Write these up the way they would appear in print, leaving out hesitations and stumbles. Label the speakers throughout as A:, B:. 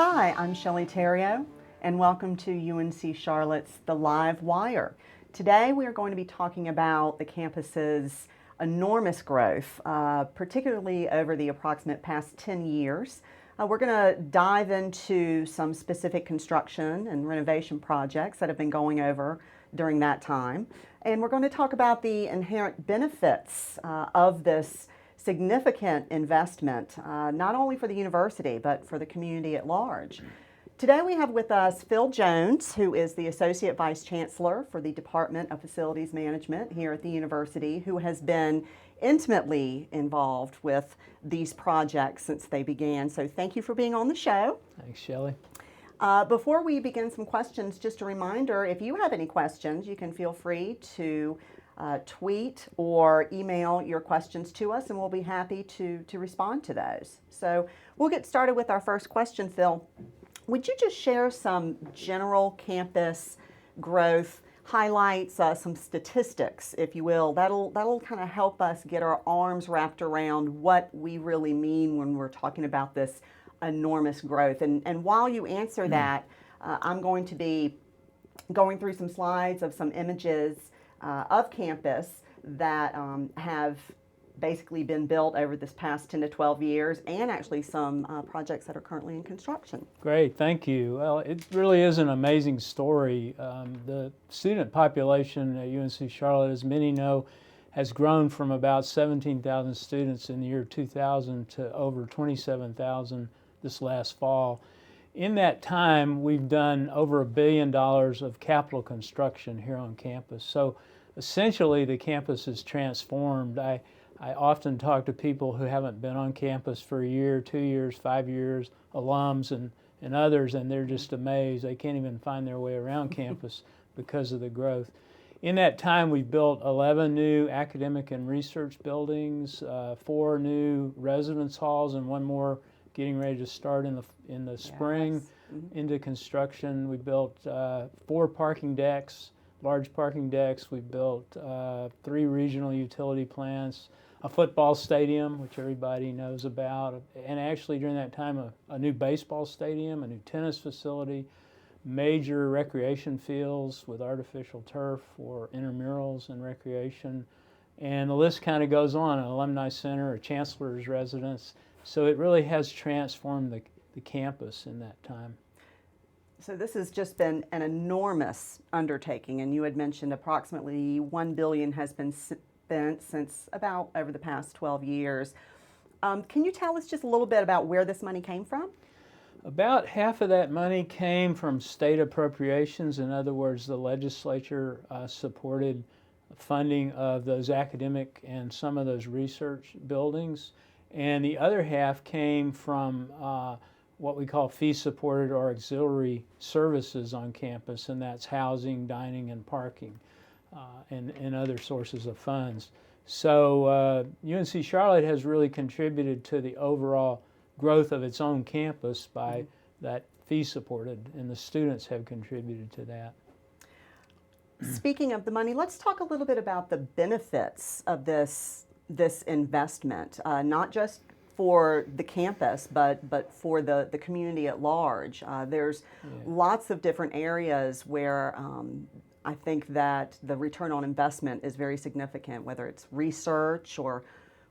A: Hi, I'm Shelley Theriault, and welcome to UNC Charlotte's The Live Wire. Today we are going to be talking about the campus's enormous growth, particularly over the approximate past 10 years. We're going to dive into some specific construction and renovation projects that have been going over during that time. And we're going to talk about the inherent benefits of this significant investment, not only for the university, but for the community at large. Today we have with us Phil Jones, who is the Associate Vice Chancellor for the Department of Facilities Management here at the university, who has been intimately involved with these projects since they began. So thank you for being on the show.
B: Thanks, Shelley.
A: Before we begin some questions, just a reminder, if you have any questions, you can feel free to tweet or email your questions to us, and we'll be happy to respond to those. So we'll get started with our first question, Phil. Would you just share some general campus growth highlights, some statistics, if you will? That'll kind of help us get our arms wrapped around what we really mean when we're talking about this enormous growth. And while you answer that, I'm going to be going through some slides of some images of campus that have basically been built over this past 10 to 12 years, and actually some projects that are currently in construction.
B: Great, thank you. Well, it really is an amazing story. The student population at UNC Charlotte, as many know, has grown from about 17,000 students in the year 2000 to over 27,000 this last fall. In that time, we've done over $1 billion of capital construction here on campus. So essentially, the campus is transformed. I often talk to people who haven't been on campus for a year, 2 years, 5 years, alums and others, and they're just amazed. They can't even find their way around campus because of the growth. In that time, we've built 11 new academic and research buildings, 4 new residence halls, and 1 more getting ready to start in the spring into construction. We built 4 parking decks, large parking decks. We built 3 regional utility plants, a football stadium, which everybody knows about, and actually during that time a new baseball stadium, a new tennis facility, major recreation fields with artificial turf for intramurals and recreation, and the list kind of goes on, an alumni center, a chancellor's residence. So it really has transformed the campus in that time.
A: So this has just been an enormous undertaking, and you had mentioned approximately $1 billion has been spent since about over the past 12 years. Can you tell us just a little bit about where this money came from?
B: About half of that money came from state appropriations. In other words, the legislature supported funding of those academic and some of those research buildings. And the other half came from what we call fee-supported or auxiliary services on campus, and that's housing, dining, and parking, and other sources of funds. So UNC Charlotte has really contributed to the overall growth of its own campus by that fee-supported, and the students have contributed to that.
A: Speaking of the money, let's talk a little bit about the benefits of this investment, not just for the campus, but for the community at large. There's lots of different areas where I think that the return on investment is very significant, whether it's research or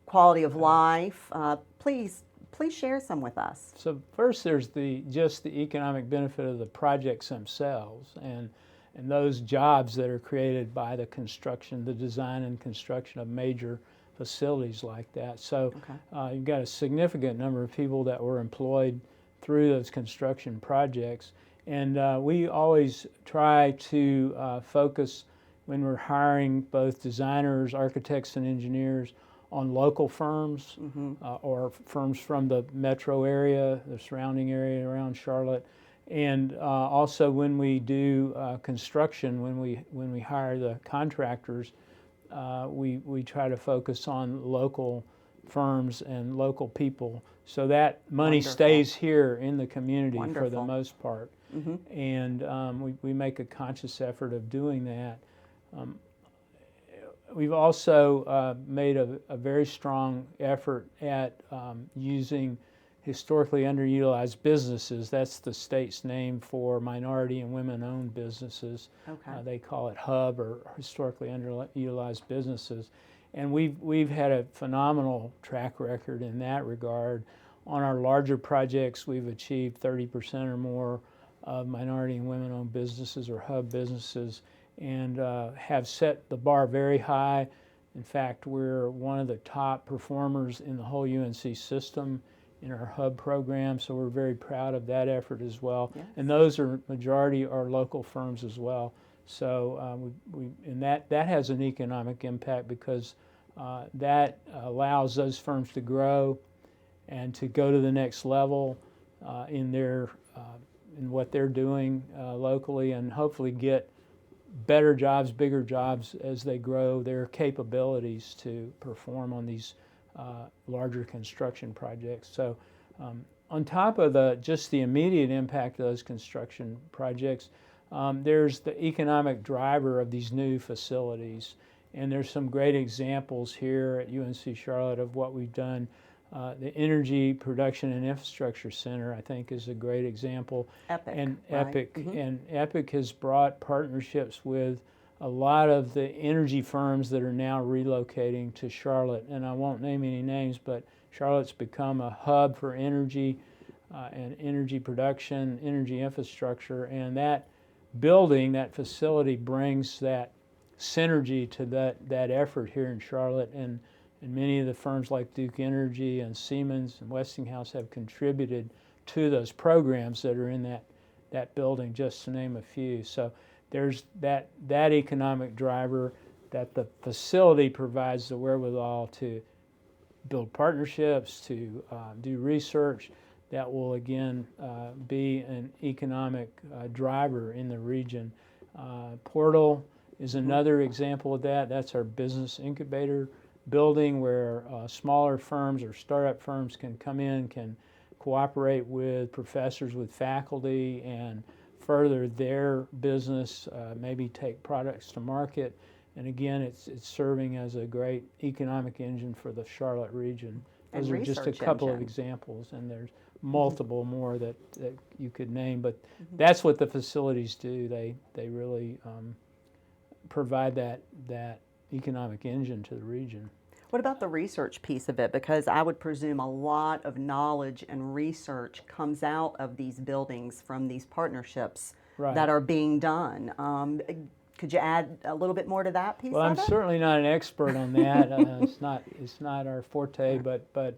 A: quality of life. Please share some with us.
B: So first, there's just the economic benefit of the projects themselves, and those jobs that are created by the construction, the design and construction of major facilities like that. So you've got a significant number of people that were employed through those construction projects. And we always try to focus, when we're hiring both designers, architects, and engineers, on local firms or firms from the metro area, the surrounding area around Charlotte. And also when we do construction, when we hire the contractors, we try to focus on local firms and local people, so that money stays here in the community for the most part. And we make a conscious effort of doing that. We've also made a very strong effort at using historically underutilized businesses. That's the state's name for minority and women-owned businesses.
A: Okay.
B: They call it HUB, or historically underutilized businesses. And we've had a phenomenal track record in that regard. On our larger projects, we've achieved 30% or more of minority and women-owned businesses or HUB businesses, and have set the bar very high. In fact, we're one of the top performers in the whole UNC system in our HUB program, so we're very proud of that effort as well.
A: Yes.
B: And those are majority are local firms as well. So and that has an economic impact, because that allows those firms to grow and to go to the next level in what they're doing locally, and hopefully get better jobs, bigger jobs as they grow their capabilities to perform on these larger construction projects. So on top of just the immediate impact of those construction projects, there's the economic driver of these new facilities. And there's some great examples here at UNC Charlotte of what we've done. The Energy Production and Infrastructure Center, I think, is a great example.
A: EPIC,
B: and
A: right?
B: EPIC,
A: Mm-hmm.
B: And EPIC has brought partnerships with a lot of the energy firms that are now relocating to Charlotte. And I won't name any names, but Charlotte's become a hub for energy and energy production, energy infrastructure. And that building, that facility, brings that synergy to that effort here in Charlotte. And many of the firms like Duke Energy and Siemens and Westinghouse have contributed to those programs that are in that building, just to name a few. So there's that economic driver, that the facility provides the wherewithal to build partnerships, to do research that will again be an economic driver in the region. Portal is another example of that. That's our business incubator building, where smaller firms or startup firms can come in, can cooperate with professors, with faculty, and further their business, maybe take products to market. And again, it's serving as a great economic engine for the Charlotte region.
A: And
B: Those are just a couple of
A: engine.
B: examples, and there's multiple more that you could name, but that's what the facilities do. They really provide that economic engine to the region.
A: What about the research piece of it? Because I would presume a lot of knowledge and research comes out of these buildings from these partnerships
B: Right.
A: that are being done. Could you add a little bit more to that piece
B: Well,
A: of
B: I'm
A: it?
B: certainly not an expert on that. It's not our forte, but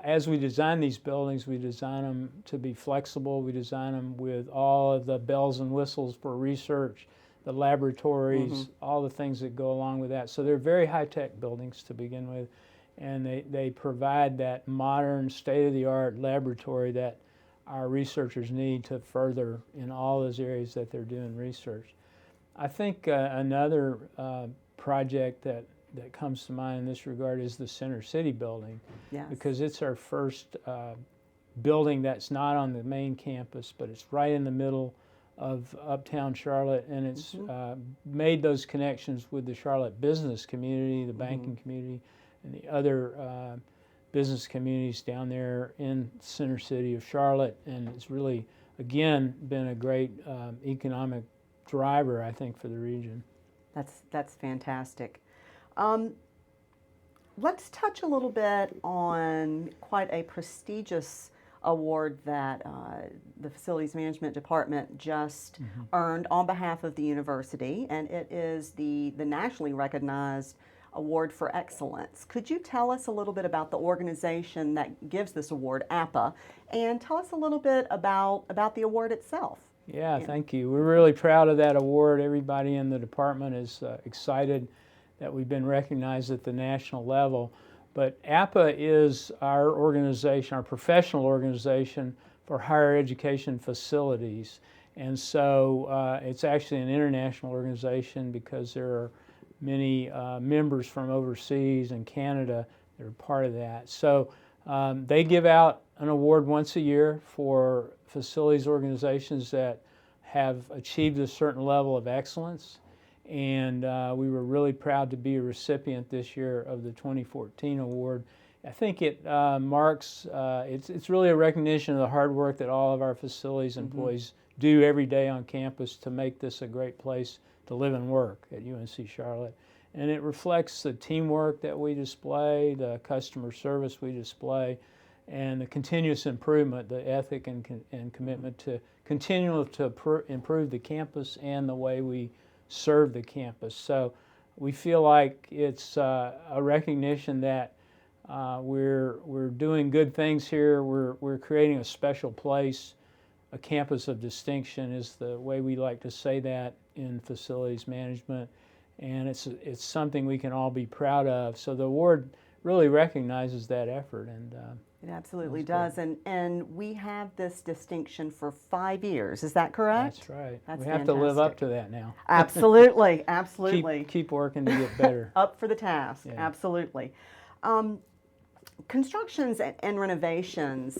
B: as we design these buildings, we design them to be flexible. We design them with all of the bells and whistles for research, the laboratories, all the things that go along with that. So they're very high-tech buildings to begin with, and they provide that modern, state-of-the-art laboratory that our researchers need to further in all those areas that they're doing research. I think another project that comes to mind in this regard is the Center City building,
A: Yes.
B: because it's our first building that's not on the main campus, but it's right in the middle of uptown Charlotte, and it's made those connections with the Charlotte business community, the banking community, and the other business communities down there in Center City of Charlotte, and it's really, again, been a great economic driver, I think, for the region.
A: That's fantastic. Let's touch a little bit on quite a prestigious award that the Facilities Management Department just earned on behalf of the university, and it is the nationally recognized Award for Excellence. Could you tell us a little bit about the organization that gives this award, APA, and tell us a little bit about the award itself?
B: Yeah, thank you. We're really proud of that award. Everybody in the department is excited that we've been recognized at the national level. But APA is our organization, our professional organization for higher education facilities. And so it's actually an international organization, because there are many members from overseas and Canada that are part of that. So they give out an award once a year for facilities organizations that have achieved a certain level of excellence. And we were really proud to be a recipient this year of the 2014 award. I think it marks, it's really a recognition of the hard work that all of our facilities employees do every day on campus to make this a great place to live and work at UNC Charlotte. And it reflects the teamwork that we display, the customer service we display, and the continuous improvement, the ethic and commitment to continue to improve the campus and the way we serve the campus. So we feel like it's a recognition that we're doing good things here. We're creating a special place. A campus of distinction is the way we like to say that in facilities management, and it's something we can all be proud of. So the award really recognizes that effort, and
A: it absolutely does. And we have this distinction for 5 years. Is that correct?
B: That's right.
A: That's
B: we have to live up to that now.
A: Absolutely, absolutely.
B: Keep working to get better.
A: Up for the task.
B: Yeah.
A: Absolutely. Constructions and renovations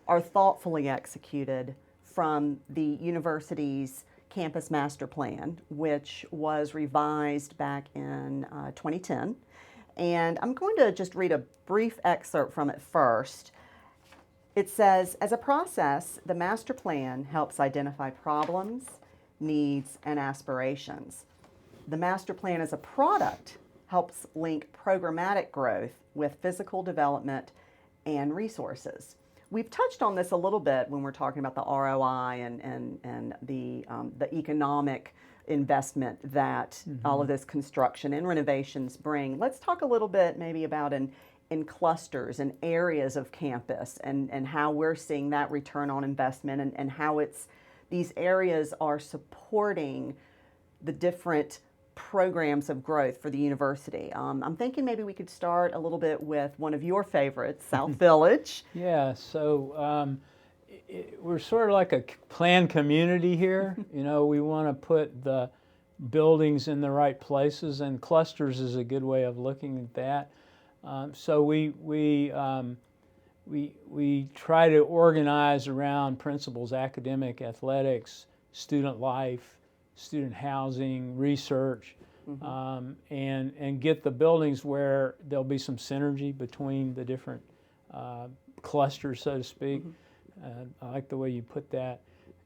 A: are thoughtfully executed from the university's campus master plan, which was revised back in 2010. And I'm going to just read a brief excerpt from it first. It says, as a process, the master plan helps identify problems, needs, and aspirations. The master plan as a product helps link programmatic growth with physical development and resources. We've touched on this a little bit when we're talking about the ROI and the economic investment that all of this construction and renovations bring. Let's talk a little bit maybe about in clusters and areas of campus and how we're seeing that return on investment and how these areas are supporting the different programs of growth for the university. I'm thinking maybe we could start a little bit with one of your favorites, South Village.
B: Yeah, so we're sort of like a planned community here. You know, we want to put the buildings in the right places, and clusters is a good way of looking at that. So we try to organize around principles: academic, athletics, student life, student housing, research, and get the buildings where there'll be some synergy between the different clusters, so to speak. I like the way you put that.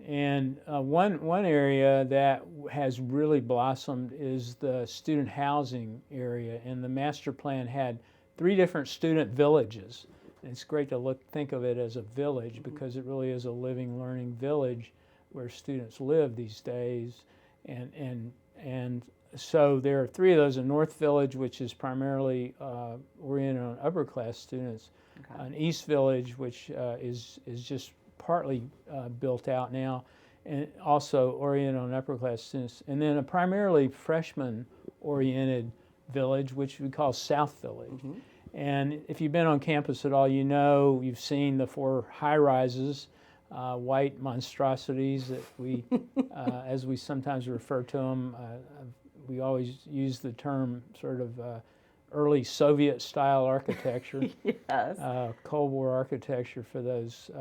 B: And one area that has really blossomed is the student housing area, and the master plan had 3 different student villages. And it's great to think of it as a village because it really is a living, learning village where students live these days. And so there are 3 of those: a North Village, which is primarily oriented on upper class students, an East Village, which is just partly built out now, and also oriented on upper class students, and then a primarily freshman oriented village, which we call South Village. And if you've been on campus at all, you know, you've seen the 4 high rises, white monstrosities that we, as we sometimes refer to them, we always use the term sort of early Soviet-style architecture,
A: Yes.
B: Cold War architecture for those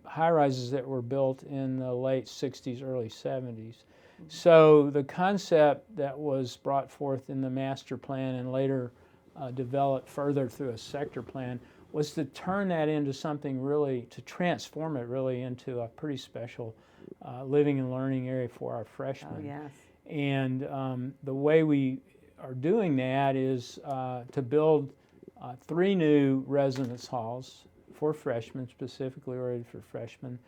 B: high-rises that were built in the late 60s, early 70s. So the concept that was brought forth in the master plan and later developed further through a sector plan was to turn that into something really, to transform it really into a pretty special living and learning area for our freshmen.
A: Oh, yes.
B: And the way we are doing that is to build 3 new residence halls for freshmen, specifically oriented for freshmen,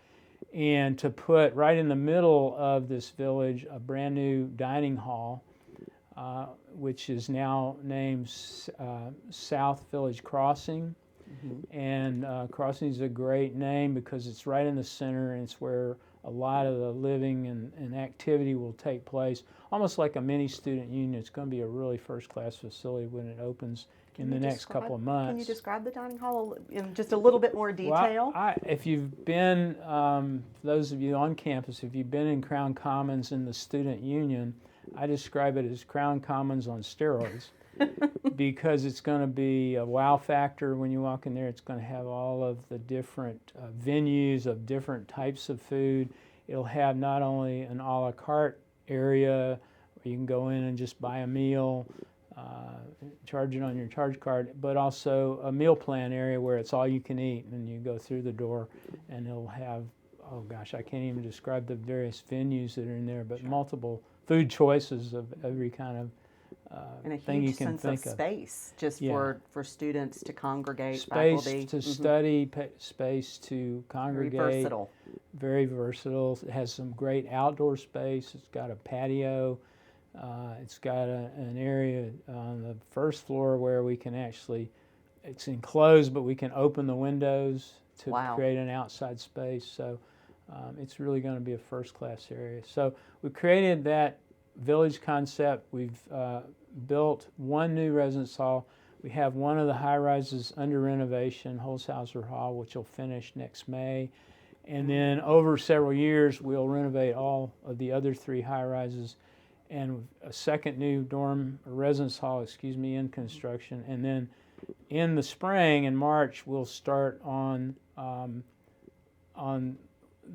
B: and to put right in the middle of this village a brand new dining hall, which is now named South Village Crossing. And Crossing is a great name because it's right in the center, and it's where a lot of the living and activity will take place, almost like a mini student union. It's going to be a really first-class facility when it opens in the next couple of months.
A: Can you describe the dining hall in just a little bit more detail?
B: Well, if you've been, those of you on campus, if you've been in Crown Commons in the student union, I describe it as Crown Commons on steroids. Because it's going to be a wow factor when you walk in there. It's going to have all of the different venues of different types of food. It'll have not only an a la carte area where you can go in and just buy a meal, charge it on your charge card, but also a meal plan area where it's all you can eat, and you go through the door and it'll have, oh gosh, I can't even describe the various venues that are in there, but multiple food choices of every kind of
A: and a
B: thing you
A: huge
B: can
A: sense
B: think
A: of
B: of.
A: space just
B: Yeah.
A: for students to congregate,
B: Space
A: faculty.
B: to study, space to congregate.
A: Very versatile.
B: Very versatile. It has some great outdoor space. It's got a patio. It's got an area on the first floor where we can actually, it's enclosed, but we can open the windows to create an outside space. So it's really going to be a first-class area. So we created that village concept. We've built one new residence hall. We have one of the high-rises under renovation, Holzhauser Hall, which will finish next May. And then over several years, we'll renovate all of the other three high-rises, and a second new residence hall, in construction. And then in the spring, in March, we'll start on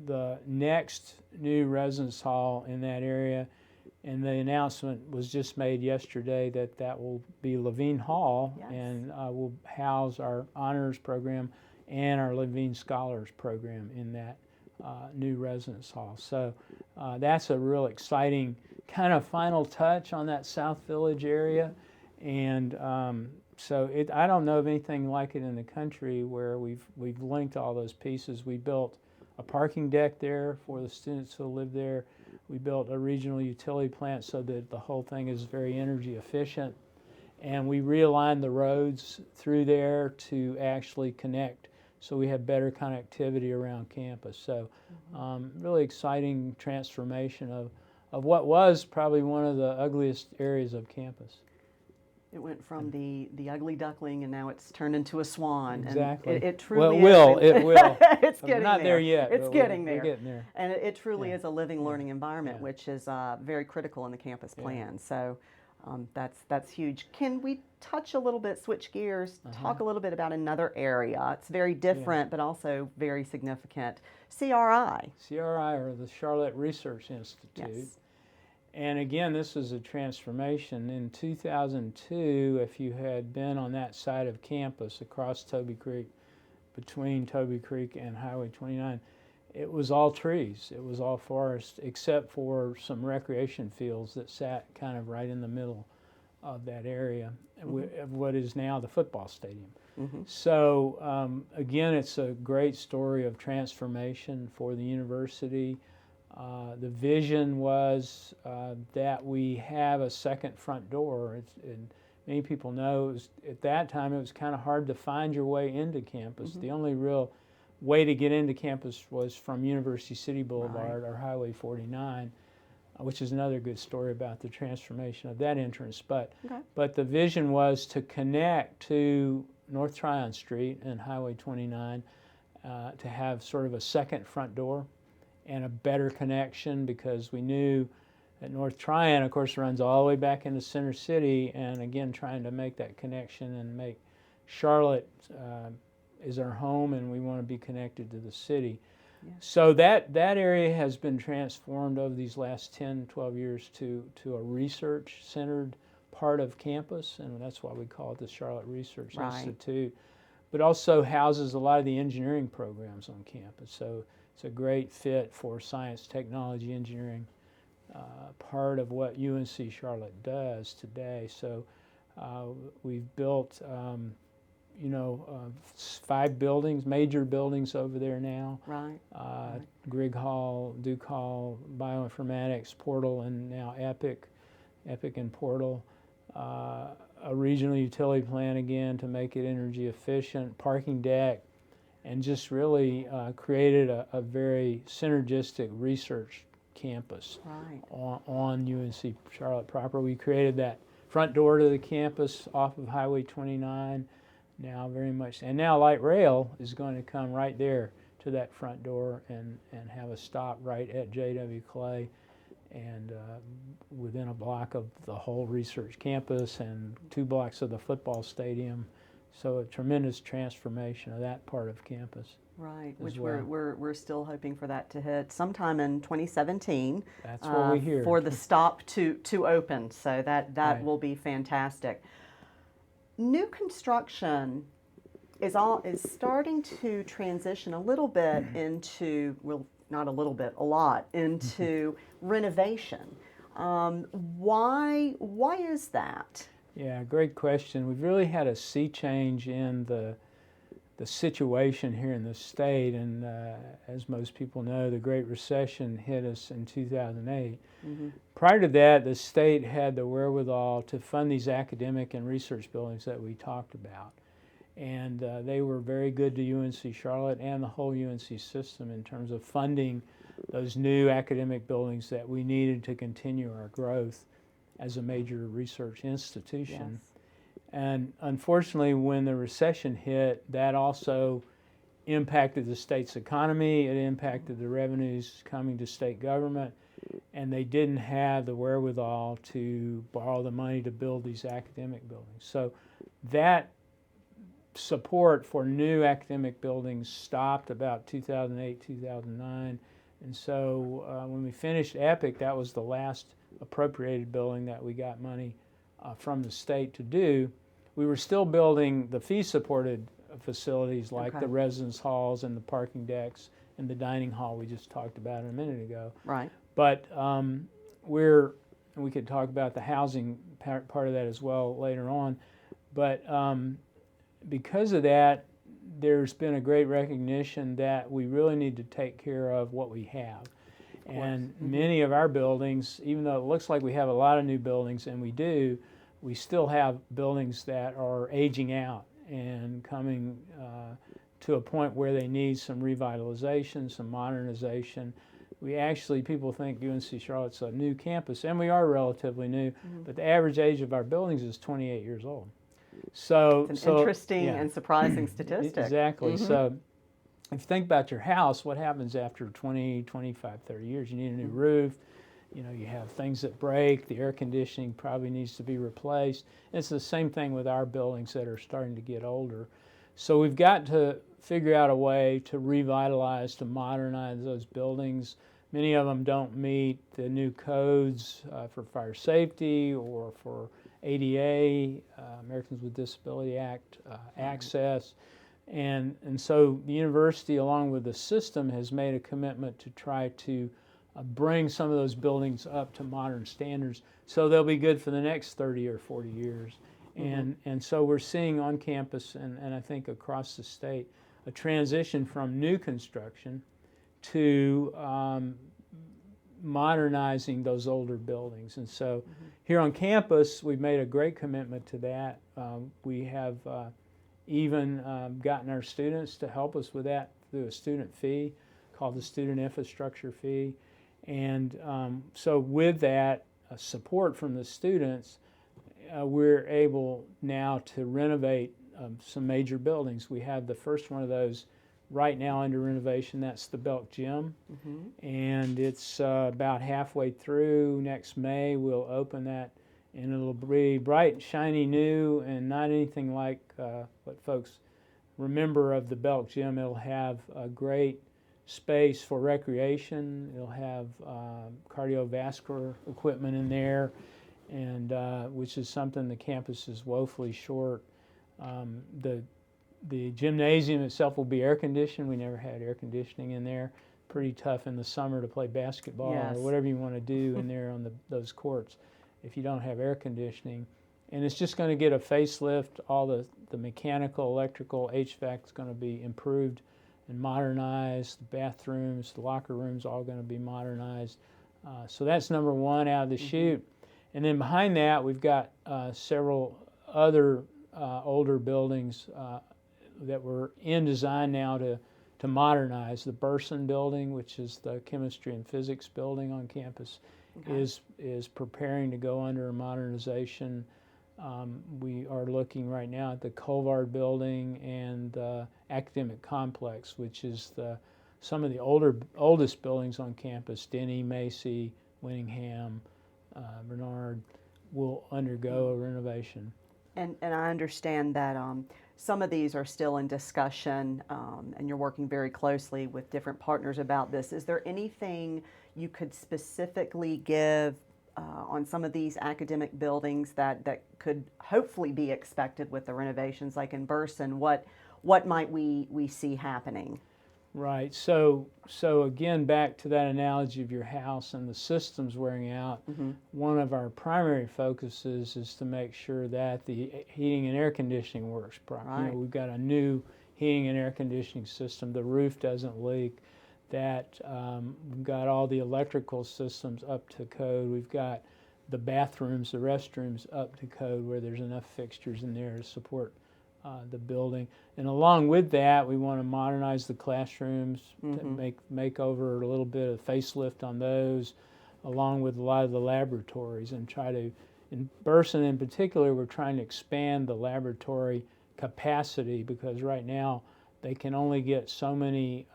B: the next new residence hall in that area. And the announcement was just made yesterday that that will be Levine Hall, and will house our honors program and our Levine Scholars program in that new residence hall. So that's a real exciting kind of final touch on that South Village area. And so I don't know of anything like it in the country where we've linked all those pieces. We built a parking deck there for the students who live there. We built a regional utility plant so that the whole thing is very energy efficient. And we realigned the roads through there to actually connect, so we have better connectivity around campus. So really exciting transformation of what was probably one of the ugliest areas of campus.
A: It went from the ugly duckling, and now it's turned into a swan.
B: Exactly.
A: And it truly
B: well, it will.
A: It's getting
B: not there yet.
A: It's getting there.
B: We're getting there.
A: And it truly is a living, learning environment, which is very critical in the campus plan. So that's huge. Can we touch a little bit, switch gears, talk a little bit about another area? It's very different, but also very significant. CRI.
B: CRI, or the Charlotte Research Institute.
A: Yes.
B: And again, this is a transformation. In 2002, if you had been on that side of campus across Toby Creek, between Toby Creek and Highway 29, it was all trees. It was all forest, except for some recreation fields that sat kind of right in the middle of that area, of what is now the football stadium. So again, it's a great story of transformation for the university. The vision was that we have a second front door. And many people know at that time it was kind of hard to find your way into campus. The only real way to get into campus was from University City Boulevard or Highway 49, which is another good story about the transformation of that entrance. But the vision was to connect to North Tryon Street and Highway 29 to have sort of a second front door and a better connection, because we knew that North Tryon, of course, runs all the way back into Center City, and again, trying to make that connection and make Charlotte is our home, and we want to be connected to the city. So that area has been transformed over these last 10, 12 years to a research-centered part of campus, and that's why we call it the Charlotte Research Institute, but also houses a lot of the engineering programs on campus. So it's a great fit for science, technology, engineering, part of what UNC Charlotte does today. So we've built, 5 buildings, major buildings over there now. Grigg Hall, Duke Hall, Bioinformatics, Portal, and now Epic and Portal. A regional utility plant again to make it energy efficient, parking deck, and just really created a very synergistic research campus on UNC Charlotte proper. We created that front door to the campus off of Highway 29, now very much, and now light rail is going to come right there to that front door and have a stop right at J.W. Clay, and within a block of the whole research campus and 2 blocks of the football stadium. So a tremendous transformation of that part of campus.
A: Right,
B: as
A: which
B: well.
A: we're still hoping for that to hit sometime in 2017.
B: That's what we hear.
A: For the stop to open, so that
B: Right.
A: will be fantastic. New construction is starting to transition a little bit into, well, not a little bit, a lot into renovation. Why is that?
B: Yeah, great question. We've really had a sea change in the situation here in the state, and as most people know, the Great Recession hit us in 2008.
A: Mm-hmm.
B: Prior to that, the state had the wherewithal to fund these academic and research buildings that we talked about, and they were very good to UNC Charlotte and the whole UNC system in terms of funding those new academic buildings that we needed to continue our growth as a major research institution.
A: Yes.
B: And unfortunately, when the recession hit, that also impacted the state's economy. It impacted the revenues coming to state government, and they didn't have the wherewithal to borrow the money to build these academic buildings. So that support for new academic buildings stopped about 2008, 2009. And so when we finished EPIC, that was the last appropriated building that we got money from the state to do. We were still building the fee-supported facilities like the residence halls and the parking decks and the dining hall we just talked about a minute ago.
A: Right.
B: But we could talk about the housing part of that as well later on. But because of that, there's been a great recognition that we really need to take care of what we have. And many of our buildings, even though it looks like we have a lot of new buildings, and we do, we still have buildings that are aging out and coming to a point where they need some revitalization, some modernization. People think UNC Charlotte's a new campus, and we are relatively new, but the average age of our buildings is 28 years old. So
A: it's an interesting and surprising statistic.
B: Exactly. So if you think about your house, what happens after 20, 25, 30 years? You need a new roof. You know, you have things that break. The air conditioning probably needs to be replaced. And it's the same thing with our buildings that are starting to get older. So we've got to figure out a way to revitalize, to modernize those buildings. Many of them don't meet the new codes for fire safety or for ADA, Americans with Disability Act, access. And so the university, along with the system, has made a commitment to try to bring some of those buildings up to modern standards so they'll be good for the next 30 or 40 years. And so we're seeing on campus and I think across the state a transition from new construction to modernizing those older buildings. And so here on campus, we've made a great commitment to that. We have even gotten our students to help us with that through a student fee called the Student Infrastructure Fee. And so with that support from the students, we're able now to renovate some major buildings. We have the first one of those right now under renovation. That's the Belk Gym. And it's about halfway through. Next May we'll open that, and it'll be bright, shiny, new, and not anything like what folks remember of the Belk Gym. It'll have a great space for recreation. It'll have cardiovascular equipment in there, and which is something the campus is woefully short. The gymnasium itself will be air conditioned. We never had air conditioning in there. Pretty tough in the summer to play basketball or whatever you want to do in there on those courts if you don't have air conditioning. And it's just going to get a facelift. All the mechanical, electrical, HVAC is going to be improved and modernized. The bathrooms, the locker rooms, all going to be modernized. So that's number one out of the chute. And then behind that, we've got several other older buildings that we're in design now to modernize. The Burson building, which is the chemistry and physics building on campus, is preparing to go under modernization. We are looking right now at the Colvard building and the academic complex, which is some of the oldest buildings on campus. Denny, Macy, Winningham, Bernard will undergo a renovation.
A: And I understand that some of these are still in discussion, and you're working very closely with different partners about this. Is there anything you could specifically give on some of these academic buildings that could hopefully be expected with the renovations, like in Burson? What might we see happening?
B: Right. So again, back to that analogy of your house and the systems wearing out, one of our primary focuses is to make sure that the heating and air conditioning works properly.
A: Right.
B: You know, we've got a new heating and air conditioning system. The roof doesn't leak. That we've got all the electrical systems up to code. We've got the bathrooms, the restrooms up to code where there's enough fixtures in there to support the building. And along with that, we want to modernize the classrooms, to make over a little bit of facelift on those, along with a lot of the laboratories, and try to, in Burson in particular, we're trying to expand the laboratory capacity, because right now they can only get so many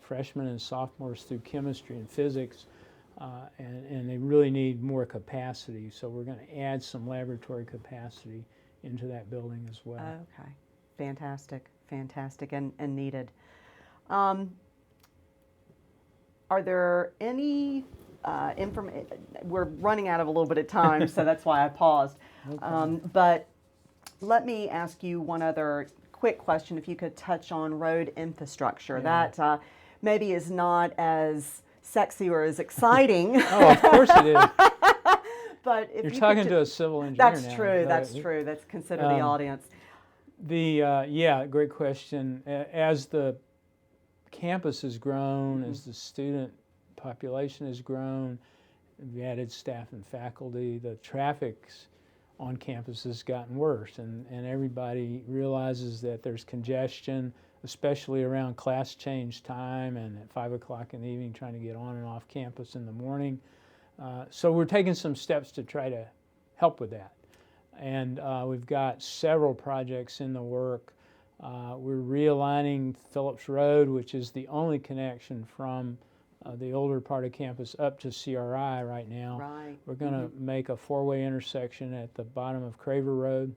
B: freshmen and sophomores through chemistry and physics, and they really need more capacity. So we're going to add some laboratory capacity into that building as well.
A: Okay, fantastic, fantastic, and needed. Are there any we're running out of a little bit of time, so that's why I paused. Okay. But let me ask you one other quick question. If you could touch on road infrastructure, that maybe is not as sexy or as exciting.
B: Oh, of course it is.
A: But if
B: you're talking to a civil engineer now.
A: That's true. That's true. Let's consider the audience.
B: Great question. As the campus has grown, as the student population has grown, we added staff and faculty, the traffic on campus has gotten worse, and everybody realizes that there's congestion, especially around class change time and at 5 o'clock in the evening, trying to get on and off campus in the morning. So we're taking some steps to try to help with that. And we've got several projects in the work. We're realigning Phillips Road, which is the only connection from the older part of campus up to CRI right now.
A: Right.
B: We're going to make a four-way intersection at the bottom of Craver Road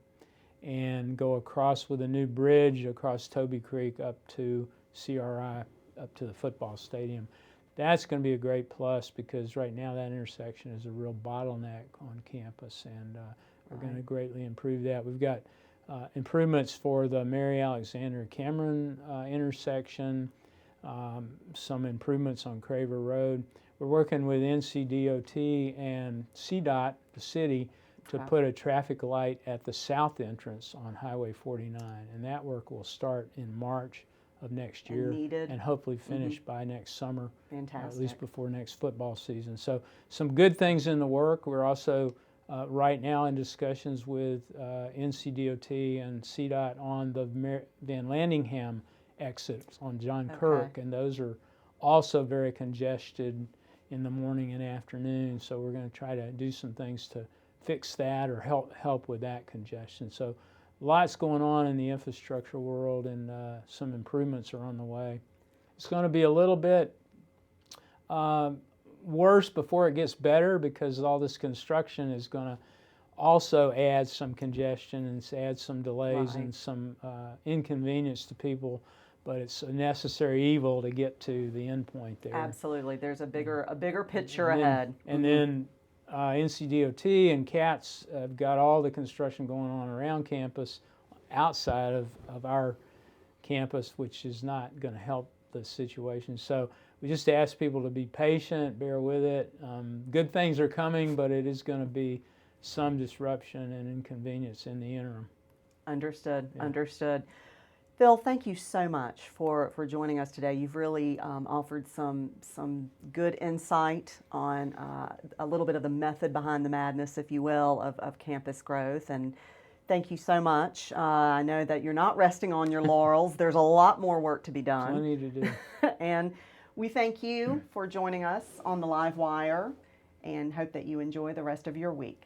B: and go across with a new bridge across Toby Creek up to CRI, up to the football stadium. That's going to be a great plus, because right now that intersection is a real bottleneck on campus, and we're going to greatly improve that. We've got improvements for the Mary Alexander Cameron intersection, some improvements on Craver Road. We're working with NCDOT and CDOT, the city, to put a traffic light at the south entrance on Highway 49, and that work will start in March of next year and hopefully finish by next summer.
A: Fantastic.
B: At least before next football season. So some good things in the work. We're also right now in discussions with NCDOT and CDOT on the Van Landingham exits on John Kirk, and those are also very congested in the morning and afternoon. So we're going to try to do some things to fix that or help with that congestion. So lots going on in the infrastructure world, and some improvements are on the way. It's going to be a little bit worse before it gets better, because all this construction is going to also add some congestion and add some delays and some inconvenience to people. But it's a necessary evil to get to the end point there.
A: Absolutely. There's a bigger picture ahead.
B: And then NCDOT and CATS have got all the construction going on around campus, outside of our campus, which is not going to help the situation. So we just ask people to be patient, bear with it. Good things are coming, but it is going to be some disruption and inconvenience in the interim.
A: Understood. Understood. Phil, thank you so much for joining us today. You've really offered some good insight on a little bit of the method behind the madness, if you will, of campus growth. And thank you so much. I know that you're not resting on your laurels. There's a lot more work to be done.
B: Plenty to do.
A: And we thank you for joining us on the Live Wire, and hope that you enjoy the rest of your week.